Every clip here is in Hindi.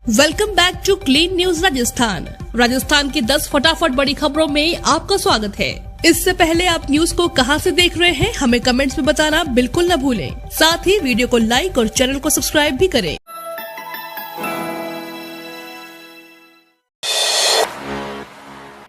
Welcome back to clean news Rajasthan की 10 फटाफट बड़ी खबरों में आपका स्वागत है। इससे पहले आप न्यूज को कहां से देख रहे हैं हमें कमेंट्स में बताना बिल्कुल न भूलें। साथ ही वीडियो को लाइक और चैनल को सब्सक्राइब भी करें।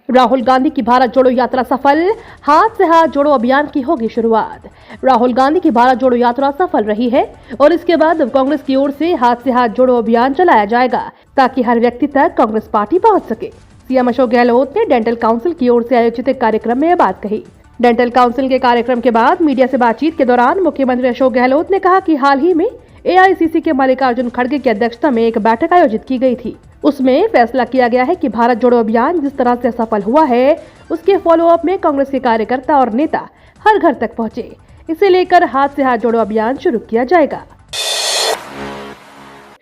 राहुल गांधी की भारत जोड़ो यात्रा सफल, हाथ से हाथ जोड़ो अभियान की होगी शुरुआत। राहुल गांधी की भारत जोड़ो यात्रा सफल रही है और इसके बाद अब कांग्रेस की ओर से हाथ से हाथ जोड़ो अभियान चलाया जाएगा ताकि हर व्यक्ति तक कांग्रेस पार्टी पहुंच सके। सीएम अशोक गहलोत ने डेंटल काउंसिल की ओर से आयोजित एक कार्यक्रम में यह बात कही। डेंटल काउंसिल के कार्यक्रम के बाद मीडिया से बातचीत के दौरान मुख्यमंत्री अशोक गहलोत ने कहा कि हाल ही में एआईसीसी के मल्लिकार्जुन खड़गे की अध्यक्षता में एक बैठक आयोजित की गई थी। उसमें फैसला किया गया है कि भारत जोड़ो अभियान जिस तरह से सफल हुआ है उसके फॉलोअप में कांग्रेस के कार्यकर्ता और नेता हर घर तक पहुंचे। इसे लेकर हाथ से हाथ जोड़ो अभियान शुरू किया जाएगा।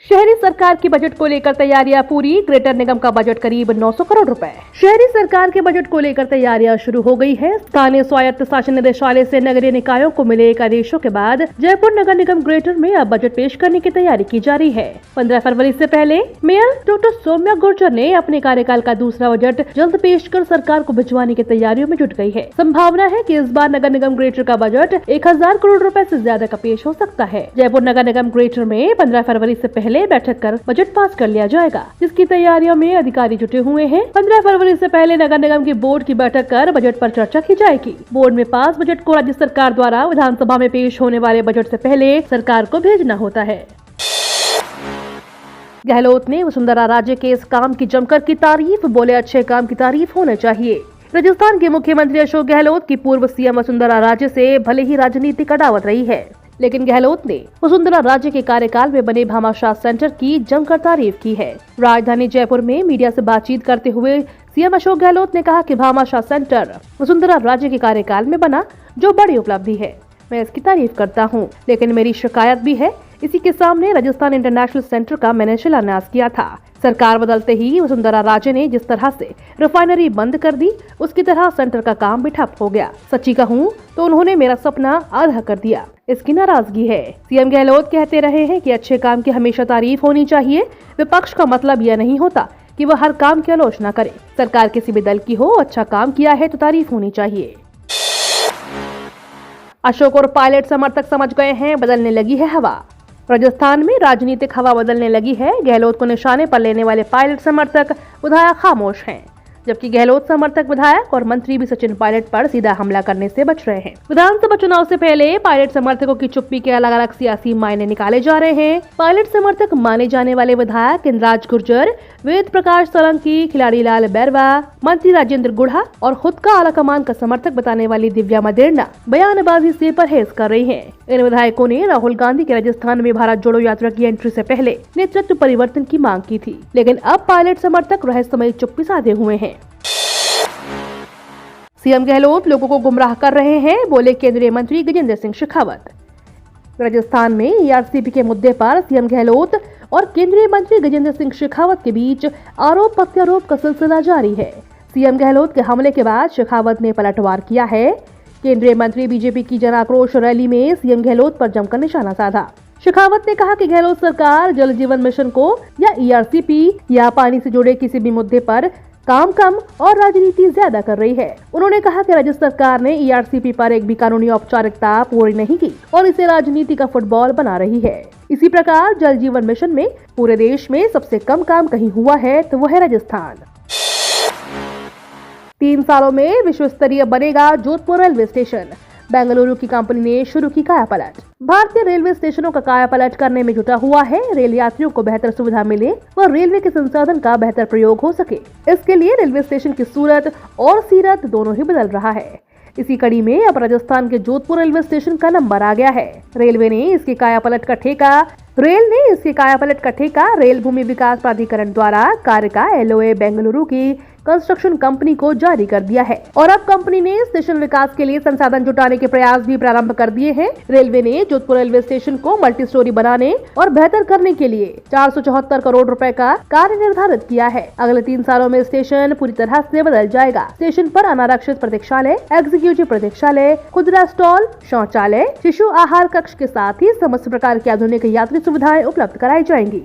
शहरी सरकार की बजट को लेकर तैयारियां पूरी, ग्रेटर निगम का बजट करीब 900 करोड़ रुपए। शहरी सरकार के बजट को लेकर तैयारियां शुरू हो गई है। स्थानीय स्वायत्त शासन निदेशालय से नगरीय निकायों को मिले एक आदेशों के बाद जयपुर नगर निगम ग्रेटर में अब बजट पेश करने की तैयारी की जा रही है। 15 फरवरी से पहले मेयर डॉक्टर सौम्या गुर्जर ने अपने कार्यकाल का दूसरा बजट जल्द पेश कर सरकार को भिजवाने की तैयारियों में जुट गई है। संभावना है कि इस बार नगर निगम ग्रेटर का बजट 1000 करोड़ रुपए से ज्यादा का पेश हो सकता है। जयपुर नगर निगम ग्रेटर में 15 फरवरी से पहले बैठक कर बजट पास कर लिया जाएगा, जिसकी तैयारियों में अधिकारी जुटे हुए हैं। 15 फरवरी से पहले नगर निगम की बोर्ड की बैठक कर बजट पर चर्चा की जाएगी। बोर्ड में पास बजट को राज्य सरकार द्वारा विधानसभा में पेश होने वाले बजट से पहले सरकार को भेजना होता है। गहलोत ने वसुंधरा राजे के इस काम की जमकर की तारीफ, बोले अच्छे काम की तारीफ होना चाहिए। राजस्थान के मुख्यमंत्री अशोक गहलोत की पूर्व सीएम वसुंधरा राजे से भले ही राजनीतिक अदावत रही है, लेकिन गहलोत ने वसुंधरा राजे के कार्यकाल में बने भामाशाह सेंटर की जमकर तारीफ की है। राजधानी जयपुर में मीडिया से बातचीत करते हुए सीएम अशोक गहलोत ने कहा कि भामाशाह सेंटर वसुंधरा राजे के कार्यकाल में बना, जो बड़ी उपलब्धि है। मैं इसकी तारीफ करता हूँ, लेकिन मेरी शिकायत भी है। इसी के सामने राजस्थान इंटरनेशनल सेंटर का मैंने शिलान्यास किया था। सरकार बदलते ही वसुंधरा राजे ने जिस तरह से रिफाइनरी बंद कर दी, उसकी तरह सेंटर का काम भी ठप हो गया। सच्ची कहूँ तो उन्होंने मेरा सपना आधा कर दिया। इसकी नाराजगी है। सीएम गहलोत कहते रहे हैं कि अच्छे काम की हमेशा तारीफ होनी चाहिए। विपक्ष का मतलब यह नहीं होता कि वह हर काम की आलोचना करे। सरकार किसी भी दल की हो, अच्छा काम किया है तो तारीफ होनी चाहिए। अशोक और पायलट समर्थक समझ गए हैं, बदलने लगी है हवा। राजस्थान में राजनीतिक हवा बदलने लगी है। गहलोत को निशाने पर लेने वाले पायलट समर्थक विधायक खामोश हैं, जबकि गहलोत समर्थक विधायक और मंत्री भी सचिन पायलट पर सीधा हमला करने से बच रहे हैं। विधानसभा चुनाव से पहले पायलट समर्थकों की चुप्पी के अलग अलग सियासी मायने निकाले जा रहे हैं। पायलट समर्थक माने जाने वाले विधायक इंद्राज गुर्जर, वेद प्रकाश सोलंकी, खिलाड़ी लाल बैरवा, मंत्री राजेंद्र गुढ़ा और खुद का आला कमान का समर्थक बताने वाली दिव्या मदेरना बयानबाजी से परहेज कर रही है। इन विधायकों ने राहुल गांधी के राजस्थान में भारत जोड़ो यात्रा की एंट्री से पहले नेतृत्व परिवर्तन की मांग की थी, लेकिन अब पायलट समर्थक रहस्यमयी चुप्पी साधे हुए हैं। सीएम गहलोत लोगों को गुमराह कर रहे हैं, बोले केंद्रीय मंत्री गजेंद्र सिंह शेखावत। राजस्थान में ईआरसीपी के मुद्दे पर सीएम गहलोत और केंद्रीय मंत्री गजेंद्र सिंह शेखावत के बीच आरोप प्रत्यारोप का सिलसिला जारी है। सीएम गहलोत के हमले के बाद शेखावत ने पलटवार किया है। केंद्रीय मंत्री बीजेपी की जन आक्रोश रैली में सीएम गहलोत पर जमकर निशाना साधा। शेखावत ने कहा कि गहलोत सरकार जल जीवन मिशन को या ईआरसीपी या पानी से जुड़े किसी भी मुद्दे पर काम कम और राजनीति ज्यादा कर रही है। उन्होंने कहा कि राज्य सरकार ने ईआरसीपी पर एक भी कानूनी औपचारिकता पूरी नहीं की और इसे राजनीति का फुटबॉल बना रही है। इसी प्रकार जल जीवन मिशन में पूरे देश में सबसे कम काम कहीं हुआ है तो वह है राजस्थान। 3 सालों में विश्व स्तरीय बनेगा जोधपुर रेलवे स्टेशन। बेंगलुरु की कंपनी ने शुरू की कायापलट। भारतीय रेलवे स्टेशनों का कायापलट करने में जुटा हुआ है। रेल यात्रियों को बेहतर सुविधा मिले और रेलवे के संसाधन का बेहतर प्रयोग हो सके, इसके लिए रेलवे स्टेशन की सूरत और सीरत दोनों ही बदल रहा है। इसी कड़ी में अब राजस्थान के जोधपुर रेलवे स्टेशन का नंबर आ गया है। रेल ने इसके कायापलट का ठेका रेल भूमि विकास प्राधिकरण द्वारा कार्य का LOA बेंगलुरु की कंस्ट्रक्शन कंपनी को जारी कर दिया है और अब कंपनी ने स्टेशन विकास के लिए संसाधन जुटाने के प्रयास भी प्रारंभ कर दिए हैं। रेलवे ने जोधपुर रेलवे स्टेशन को मल्टी स्टोरी बनाने और बेहतर करने के लिए 474 करोड़ रुपए का कार्य निर्धारित किया है। अगले 3 सालों में स्टेशन पूरी तरह से बदल जाएगा। स्टेशन पर अनारक्षित प्रतीक्षालय, एग्जीक्यूटिव प्रतीक्षालय, खुदरा स्टॉल, शौचालय, शिशु आहार कक्ष के साथ ही समस्त प्रकार की आधुनिक यात्री सुविधाएं उपलब्ध कराई जाएंगी।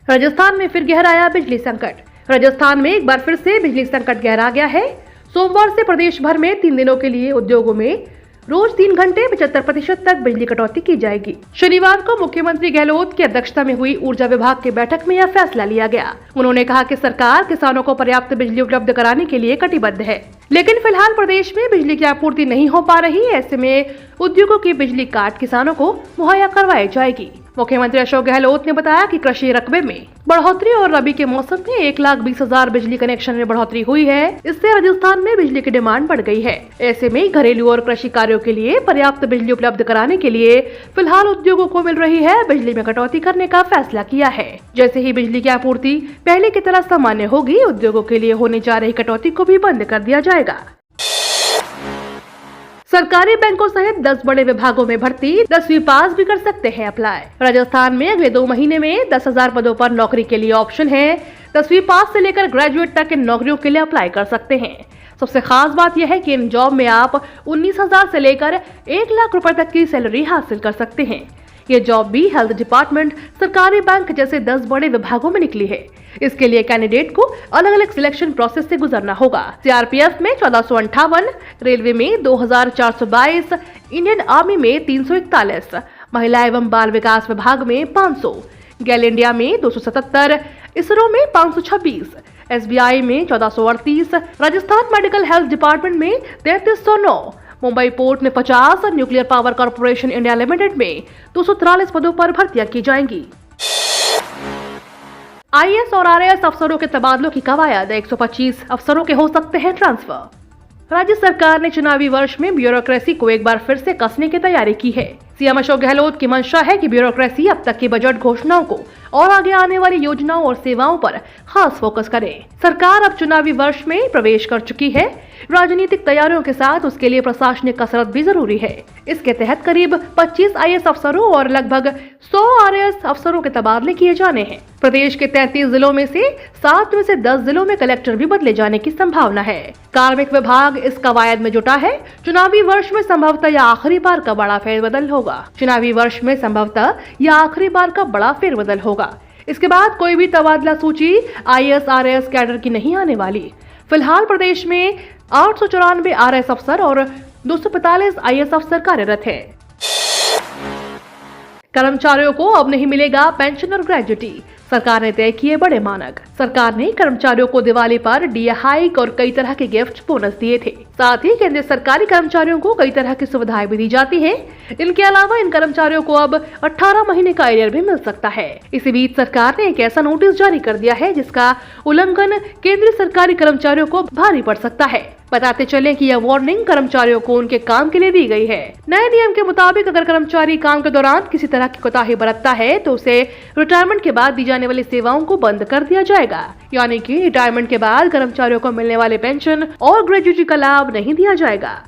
राजस्थान में फिर गहराया बिजली संकट। राजस्थान में एक बार फिर से बिजली संकट गहरा गया है। सोमवार से प्रदेश भर में 3 दिनों के लिए उद्योगों में रोज 3 घंटे 75% तक बिजली कटौती की जाएगी। शनिवार को मुख्यमंत्री गहलोत की अध्यक्षता में हुई ऊर्जा विभाग की बैठक में यह फैसला लिया गया। उन्होंने कहा कि सरकार किसानों को पर्याप्त बिजली उपलब्ध कराने के लिए कटिबद्ध है, लेकिन फिलहाल प्रदेश में बिजली की आपूर्ति नहीं हो पा रही। ऐसे में उद्योगों की बिजली काट किसानों को मुहैया करवाई जाएगी। मुख्यमंत्री अशोक गहलोत ने बताया कि कृषि रकबे में बढ़ोतरी और रबी के मौसम में 1,20,000 बिजली कनेक्शन में बढ़ोतरी हुई है। इससे राजस्थान में बिजली की डिमांड बढ़ गई है। ऐसे में घरेलू और कृषि कार्यों के लिए पर्याप्त बिजली उपलब्ध कराने के लिए फिलहाल उद्योगों को मिल रही है बिजली में कटौती करने का फैसला किया है। जैसे ही बिजली की आपूर्ति पहले की तरह सामान्य होगी, उद्योगों के लिए होने जा रही कटौती को भी बंद कर दिया जाएगा। सरकारी बैंकों सहित 10 बड़े विभागों में भर्ती 10वीं पास भी कर सकते हैं अप्लाई। राजस्थान में अगले 2 महीने में 10,000 पदों पर नौकरी के लिए ऑप्शन है। 10वीं पास से लेकर ग्रेजुएट तक इन नौकरियों के लिए अप्लाई कर सकते हैं। सबसे खास बात यह है कि इन जॉब में आप 19,000 से लेकर 1 लाख रुपए तक की सैलरी हासिल कर सकते हैं। ये जॉब भी हेल्थ डिपार्टमेंट, सरकारी बैंक जैसे 10 बड़े विभागों में निकली है। इसके लिए कैंडिडेट को अलग अलग सिलेक्शन प्रोसेस से गुजरना होगा। सीआरपीएफ में 1458, रेलवे में 2,422, इंडियन आर्मी में 341, महिला एवं बाल विकास विभाग में 500, गेल इंडिया में 277, इसरो में 526, एसबीआई में 1438, राजस्थान मेडिकल हेल्थ डिपार्टमेंट में 3309, मुंबई पोर्ट में 50, nuclear power corporation India limited में 243 पदों पर भर्तियां की जाएंगी। आईएएस और आरएएस अफसरों के तबादलों की कवायद, 125 अफसरों के हो सकते हैं ट्रांसफर। राज्य सरकार ने चुनावी वर्ष में ब्यूरोक्रेसी को एक बार फिर से कसने की तैयारी की है। सीएम अशोक गहलोत की मंशा है कि ब्यूरोक्रेसी अब तक की बजट घोषणाओं को और आगे आने वाली योजनाओं और सेवाओं पर खास फोकस करे। सरकार अब चुनावी वर्ष में प्रवेश कर चुकी है। राजनीतिक तैयारियों के साथ उसके लिए प्रशासनिक कसरत भी जरूरी है। इसके तहत करीब 25 आईएएस अफसरों और लगभग 100 आरएएस अफसरों के तबादले किए जाने हैं। प्रदेश के 33 जिलों में से 7 में से 10 जिलों में कलेक्टर भी बदले जाने की संभावना है। कार्मिक विभाग इस कवायद में जुटा है। चुनावी वर्ष में संभवतः यह आखिरी बार का बड़ा फेरबदल होगा। चुनावी वर्ष में संभवतः यह आखिरी बार का बड़ा फेरबदल होगा। इसके बाद कोई भी तबादला सूची आईएएस आरएएस कैडर की नहीं आने वाली। फिलहाल प्रदेश में 894 आरएएस अफसर और 245 आईएएस अफसर कार्यरत हैं। कर्मचारियों को अब नहीं मिलेगा पेंशन और ग्रेजुटी, सरकार ने तय किए बड़े मानक। सरकार ने कर्मचारियों को दिवाली पर डीए हाइक और कई तरह के गिफ्ट बोनस दिए थे। साथ ही केंद्रीय सरकारी कर्मचारियों को कई तरह की सुविधाएं भी दी जाती हैं। इनके अलावा इन कर्मचारियों को अब 18 महीने का एरियर भी मिल सकता है। इसी बीच सरकार ने एक ऐसा नोटिस जारी कर दिया है जिसका उल्लंघन केंद्रीय सरकारी कर्मचारियों को भारी पड़ सकता है। बताते चलें कि यह वार्निंग कर्मचारियों को उनके काम के लिए दी गई है। नए नियम के मुताबिक अगर कर्मचारी काम के दौरान किसी तरह की कोताही बरतता है तो उसे रिटायरमेंट के बाद दी जाने वाली सेवाओं को बंद कर दिया जाएगा। यानी कि रिटायरमेंट के बाद कर्मचारियों को मिलने वाले पेंशन और ग्रेजुटी का लाभ नहीं दिया जाएगा।